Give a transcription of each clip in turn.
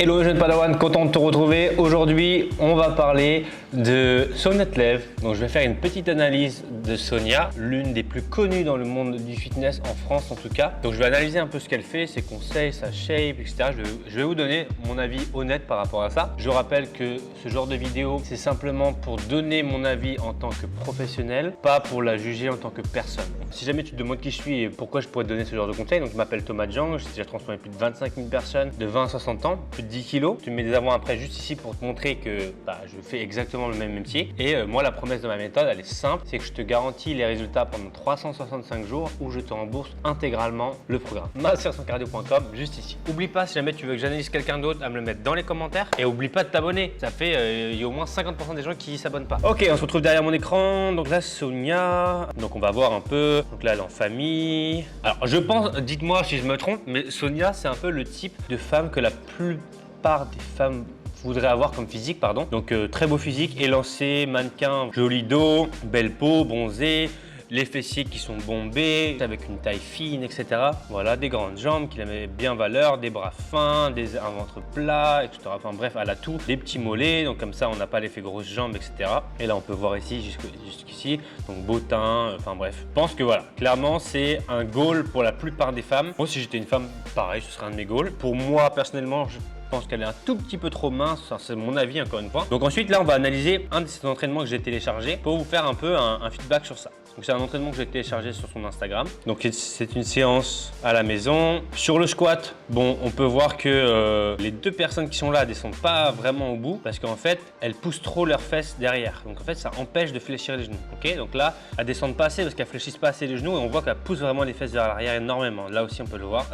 Hello jeune Padawan, content de te retrouver. Aujourd'hui, on va parler de Sonia Tlev. Donc je vais faire une petite analyse de Sonia, l'une des plus connues dans le monde du fitness, en France en tout cas. Donc je vais analyser un peu ce qu'elle fait, ses conseils, sa shape, etc. Je vais vous donner mon avis honnête par rapport à ça. Je rappelle que ce genre de vidéo, c'est simplement pour donner mon avis en tant que professionnel, pas pour la juger en tant que personne. Si jamais tu te demandes qui je suis et pourquoi je pourrais te donner ce genre de conseils, donc je m'appelle Thomas Jang, j'ai déjà transformé plus de 25 000 personnes de 20 à 60 ans, plus de 10 kilos. Tu me mets des avant-après juste ici pour te montrer que je fais exactement le même métier. Et moi, la promesse de ma méthode, elle est simple, c'est que je te garantis les résultats pendant 365 jours où je te rembourse intégralement le programme. mastercardio.com, juste ici. Oublie pas, si jamais tu veux que j'analyse quelqu'un d'autre, à me le mettre dans les commentaires. Et oublie pas de t'abonner. Ça fait, il y a au moins 50% des gens qui s'abonnent pas. Ok, on se retrouve derrière mon écran. Donc là, Sonia. Donc on va voir un peu. Donc là, elle est en famille. Alors je pense, dites-moi si je me trompe, mais Sonia, c'est un peu le type de femme que la plupart des femmes voudraient avoir comme physique, pardon. Donc très beau physique, élancé, mannequin, joli dos, belle peau, bronzé, les fessiers qui sont bombés, avec une taille fine, etc. Voilà, des grandes jambes qui la met bien valeur, des bras fins, un ventre plat, etc. Enfin bref, elle a tout, des petits mollets, donc comme ça on n'a pas l'effet grosses jambes, etc. Et là on peut voir ici, jusqu'ici, donc beau teint, enfin bref. Je pense que voilà, clairement c'est un goal pour la plupart des femmes. Moi si j'étais une femme, pareil, ce serait un de mes goals. Pour moi personnellement, je pense qu'elle est un tout petit peu trop mince, c'est mon avis encore une fois. Donc ensuite là on va analyser un de ces entraînements que j'ai téléchargé pour vous faire un peu un feedback sur ça. Donc c'est un entraînement que j'ai téléchargé sur son Instagram. Donc c'est une séance à la maison. Sur le squat, bon, on peut voir que les deux personnes qui sont là ne descendent pas vraiment au bout parce qu'en fait, elles poussent trop leurs fesses derrière. Donc en fait, ça empêche de fléchir les genoux. Ok, donc là, elles descendent pas assez parce qu'elles fléchissent pas assez les genoux et on voit qu'elles poussent vraiment les fesses vers l'arrière énormément. Là aussi, on peut le voir.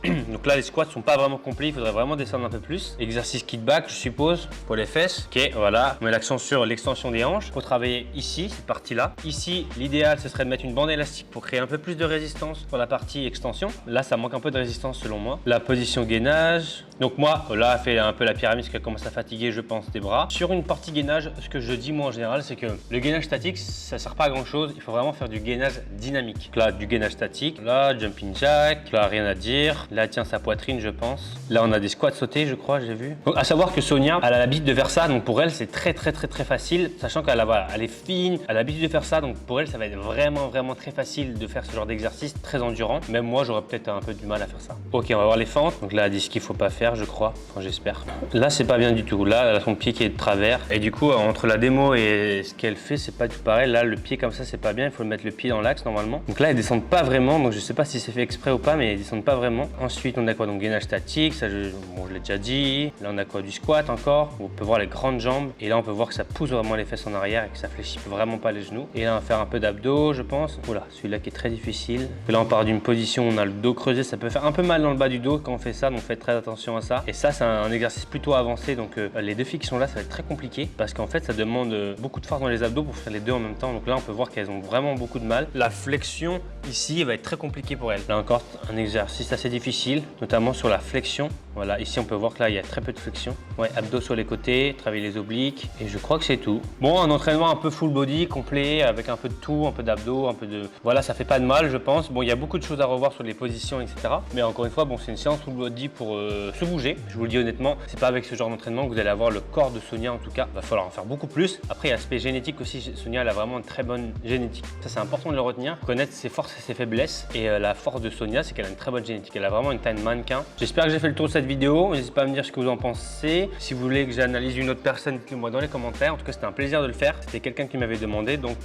Donc là, les squats sont pas vraiment complets. Il faudrait vraiment descendre un peu plus. Exercice kickback, je suppose, pour les fesses. Ok, voilà. On met l'accent sur l'extension des hanches. Il faut travailler ici, cette partie-là. Ici, l'idéal, ce serait de mettre une bande élastique pour créer un peu plus de résistance pour la partie extension. Là, ça manque un peu de résistance selon moi. La position gainage. Donc moi, là, elle fait un peu la pyramide parce qu'elle commence à fatiguer, je pense, des bras. Sur une partie gainage, ce que je dis moi en général, c'est que le gainage statique, ça sert pas à grand chose. Il faut vraiment faire du gainage dynamique. Donc là, du gainage statique. Là, jumping jack. Là, rien à dire. Là, tient sa poitrine, je pense. Là, on a des squats sautés, je crois, j'ai vu. Donc, à savoir que Sonia, elle a l'habitude de faire ça. Donc pour elle, c'est très facile, sachant qu'elle elle est fine, elle a l'habitude de faire ça. Donc pour elle, ça va être vraiment très facile de faire ce genre d'exercice, très endurant. Même moi, j'aurais peut-être un peu du mal à faire ça. Ok, on va voir les fentes. Donc là, elle dit ce qu'il faut pas faire, je crois. Enfin, j'espère. Là, c'est pas bien du tout. Là, elle a son pied qui est de travers. Et du coup, entre la démo et ce qu'elle fait, c'est pas du tout pareil. Là, le pied comme ça, c'est pas bien. Il faut mettre le pied dans l'axe normalement. Donc là, elles descendent pas vraiment. Donc je sais pas si c'est fait exprès ou pas, mais elles descendent pas vraiment. Ensuite, on a quoi? Donc gainage statique. Ça, bon, je l'ai déjà dit. Là, on a quoi? Du squat encore. On peut voir les grandes jambes. Et là, on peut voir que ça pousse vraiment les fesses en arrière et que ça fléchit vraiment pas les genoux. Et là, on va faire un peu d'abdos, je pense. Oula, celui-là qui est très difficile. Et là, on part d'une position où on a le dos creusé. Ça peut faire un peu mal dans le bas du dos quand on fait ça. Donc, faites très attention à ça. Et ça, c'est un exercice plutôt avancé. Donc, les deux filles qui sont là, ça va être très compliqué parce qu'en fait, ça demande beaucoup de force dans les abdos pour faire les deux en même temps. Donc là, on peut voir qu'elles ont vraiment beaucoup de mal. La flexion ici va être très compliquée pour elles. Là encore, un exercice assez difficile, notamment sur la flexion. Voilà, ici, on peut voir que là, il y a très peu de flexion. Ouais, abdos sur les côtés, travailler les obliques. Et je crois que c'est tout. Bon, un entraînement un peu full body, complet, avec un peu de tout, un peu d'abdos, un peu de... Voilà, ça fait pas de mal, je pense. Bon, il y a beaucoup de choses à revoir sur les positions, etc. Mais encore une fois, bon, c'est une séance full body pour se bouger. Je vous le dis honnêtement, c'est pas avec ce genre d'entraînement que vous allez avoir le corps de Sonia, en tout cas. Il va falloir en faire beaucoup plus. Après, il y a l'aspect génétique aussi. Sonia, elle a vraiment une très bonne génétique. Ça, c'est important de le retenir. Connaître ses forces et ses faiblesses. Et la force de Sonia, c'est qu'elle a une très bonne génétique. Elle a vraiment une taille de mannequin. J'espère que j'ai fait le tour de cette vidéo. N'hésitez pas à me dire ce que vous en pensez. Si vous voulez que j'analyse une autre personne, dites-le moi dans les commentaires. En tout cas, c'était un plaisir de le faire. C'était quelqu'un qui m'avait demandé. Donc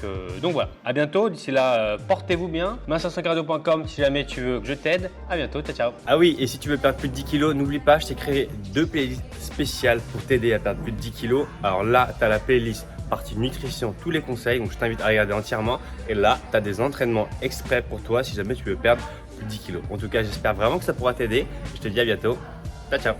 voilà. À bientôt. D'ici là, portez-vous bien. mastercardio.com si jamais tu veux que je t'aide. À bientôt. Ciao, ciao. Ah oui, et si tu veux perdre plus de 10 kilos, n'oublie pas, je t'ai créé 2 playlists spéciales pour t'aider à perdre plus de 10 kilos. Alors là, tu as la playlist partie nutrition, tous les conseils. Donc je t'invite à regarder entièrement. Et là, tu as des entraînements exprès pour toi si jamais tu veux perdre plus de 10 kilos. En tout cas, j'espère vraiment que ça pourra t'aider. Je te dis à bientôt. Ciao, ciao.